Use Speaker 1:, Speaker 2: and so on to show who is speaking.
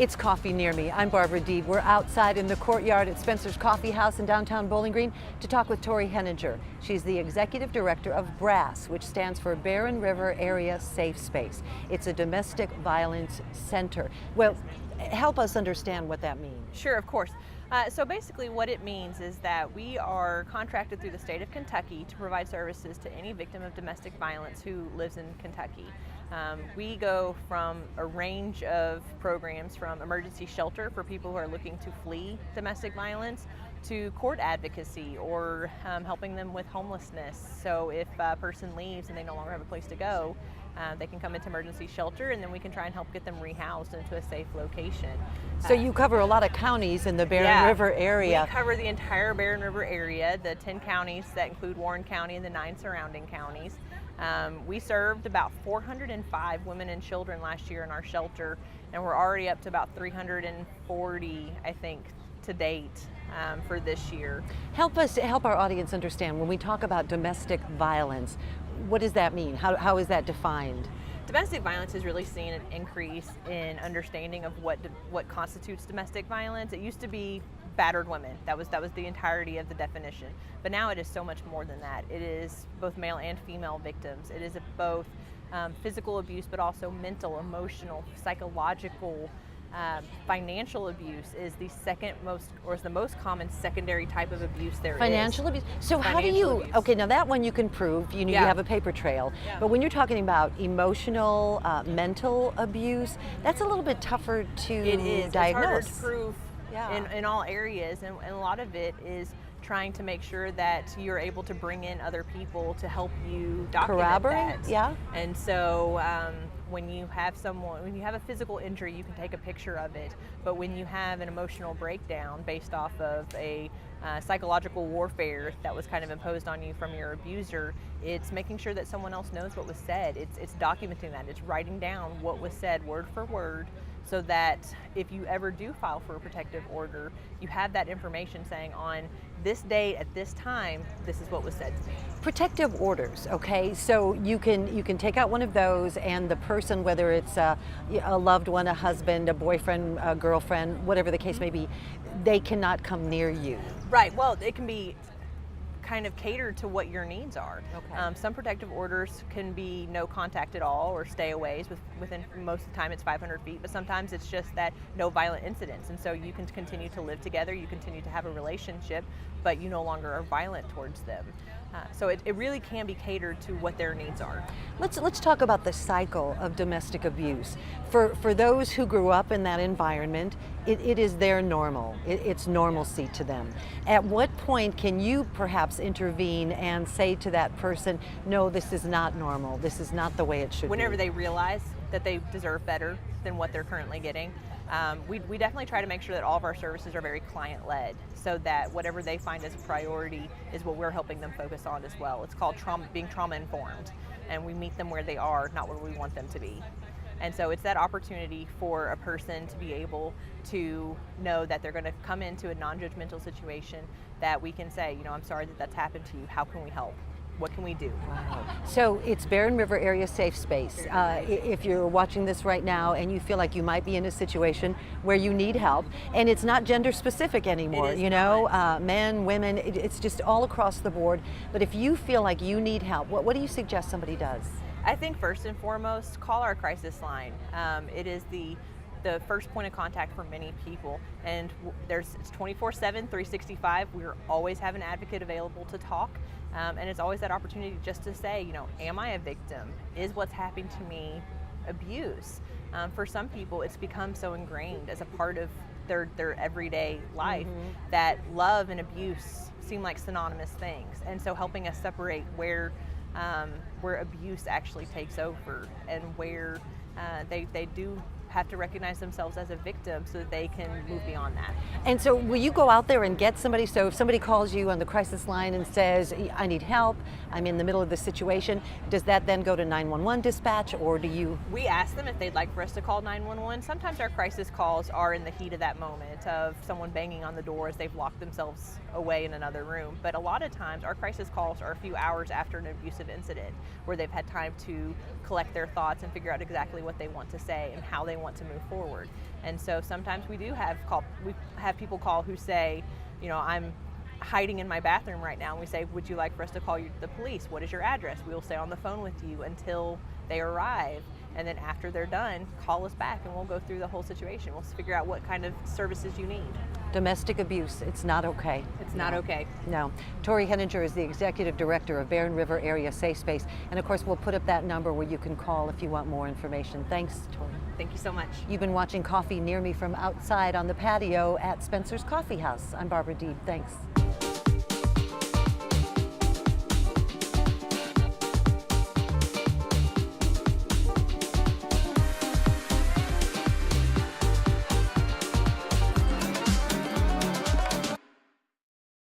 Speaker 1: It's Coffee Near Me. I'm Barbara Deeb. We're outside in the courtyard at Spencer's Coffee House in downtown Bowling Green to talk with Tori Henninger. She's the executive director of BRASS, which stands for Barren River Area Safe Space. It's a domestic violence center. Well, help us understand what that means.
Speaker 2: Sure, of course. So basically what it means is that we are contracted through the state of Kentucky to provide services to any victim of domestic violence who lives in Kentucky. We go from a range of programs, from emergency shelter for people who are looking to flee domestic violence, to court advocacy, or helping them with homelessness. So if a person leaves and they no longer have a place to go, they can come into emergency shelter, and then we can try and help get them rehoused into a safe location.
Speaker 1: So you cover a lot of counties in the Barren River area.
Speaker 2: We cover the entire Barren River area, the 10 counties that include Warren County and the 9 surrounding counties. We served about 405 women and children last year in our shelter, and we're already up to about 340, I think, to date for this year.
Speaker 1: Help our audience understand, when we talk about domestic violence, what does that mean? How is that defined?
Speaker 2: Domestic violence has really seen an increase in understanding of what constitutes domestic violence. It used to be battered women. That was the entirety of the definition. But now it is so much more than that. It is both male and female victims. It is both physical abuse, but also mental, emotional, psychological, financial abuse is the second most, or is the most common secondary type of abuse there
Speaker 1: Financial abuse. So how do
Speaker 2: Financial
Speaker 1: you?
Speaker 2: abuse.
Speaker 1: Okay, now that one you can prove. You have a paper trail.
Speaker 2: Yeah.
Speaker 1: But when you're talking about emotional, mental abuse, that's a little bit tougher to
Speaker 2: It is.
Speaker 1: diagnose.
Speaker 2: It's harder to prove in all areas, and a lot of it is trying to make sure that you're able to bring in other people to help you document
Speaker 1: Corroborate?
Speaker 2: that.
Speaker 1: Yeah.
Speaker 2: And so when you have a physical injury, you can take a picture of it. But when you have an emotional breakdown based off of a psychological warfare that was kind of imposed on you from your abuser, it's making sure that someone else knows what was said. It's documenting that. It's writing down what was said word for word, so that if you ever do file for a protective order, you have that information saying, on this date at this time, this is what was said to me.
Speaker 1: Protective orders, okay? So you can take out one of those, and the person, whether it's a loved one, a husband, a boyfriend, a girlfriend, whatever the case may be, they cannot come near you.
Speaker 2: Right. Well, it can be kind of catered to what your needs are.
Speaker 1: Okay.
Speaker 2: Some protective orders can be no contact at all, or stay away. Within most of the time it's 500 feet, but sometimes it's just that no violent incidents, and so you can continue to live together, you continue to have a relationship, but you no longer are violent towards them. So it really can be catered to what their needs are.
Speaker 1: Let's talk about the cycle of domestic abuse. For those who grew up in that environment, it is their normal. It's normalcy to them. At what point can you perhaps intervene and say to that person, no, this is not normal, this is not the way it should be?
Speaker 2: Whenever they realize that they deserve better than what they're currently getting. We definitely try to make sure that all of our services are very client-led, so that whatever they find as a priority is what we're helping them focus on as well. It's called being trauma-informed, and we meet them where they are, not where we want them to be. And so it's that opportunity for a person to be able to know that they're going to come into a non-judgmental situation, that we can say, I'm sorry that that's happened to you. How can we help? What can we do?
Speaker 1: Wow. So it's Barren River Area Safe Space. If you're watching this right now and you feel like you might be in a situation where you need help, and it's not gender specific anymore, men, women, it's just all across the board. But if you feel like you need help, what do you suggest somebody does?
Speaker 2: I think first and foremost, call our crisis line. It is the first point of contact for many people, and it's 24/7, 365. We always have an advocate available to talk, and it's always that opportunity just to say, am I a victim? Is what's happening to me abuse? For some people, it's become so ingrained as a part of their everyday life that love and abuse seem like synonymous things, and so helping us separate where abuse actually takes over, and where they do have to recognize themselves as a victim so that they can move beyond that.
Speaker 1: And so will you go out there and get somebody? So if somebody calls you on the crisis line and says, I need help, I'm in the middle of this situation, does that then go to 911 dispatch, or do you?
Speaker 2: We ask them if they'd like for us to call 911. Sometimes our crisis calls are in the heat of that moment of someone banging on the door as they've locked themselves away in another room. But a lot of times our crisis calls are a few hours after an abusive incident, where they've had time to collect their thoughts and figure out exactly what they want to say and how they want to move forward. And so sometimes we have people call who say, I'm hiding in my bathroom right now, and we say, would you like for us to call the police? What is your address? We will stay on the phone with you until they arrive, and then after they're done, call us back and we'll go through the whole situation. We'll figure out what kind of services you need.
Speaker 1: Domestic abuse, it's not okay.
Speaker 2: It's not okay.
Speaker 1: No. Tori Henninger is the Executive Director of Barren River Area Safe Space, and of course we'll put up that number where you can call if you want more information. Thanks, Tori.
Speaker 2: Thank you so much.
Speaker 1: You've been watching Coffee Near Me from outside on the patio at Spencer's Coffee House. I'm Barbara Deeb. Thanks.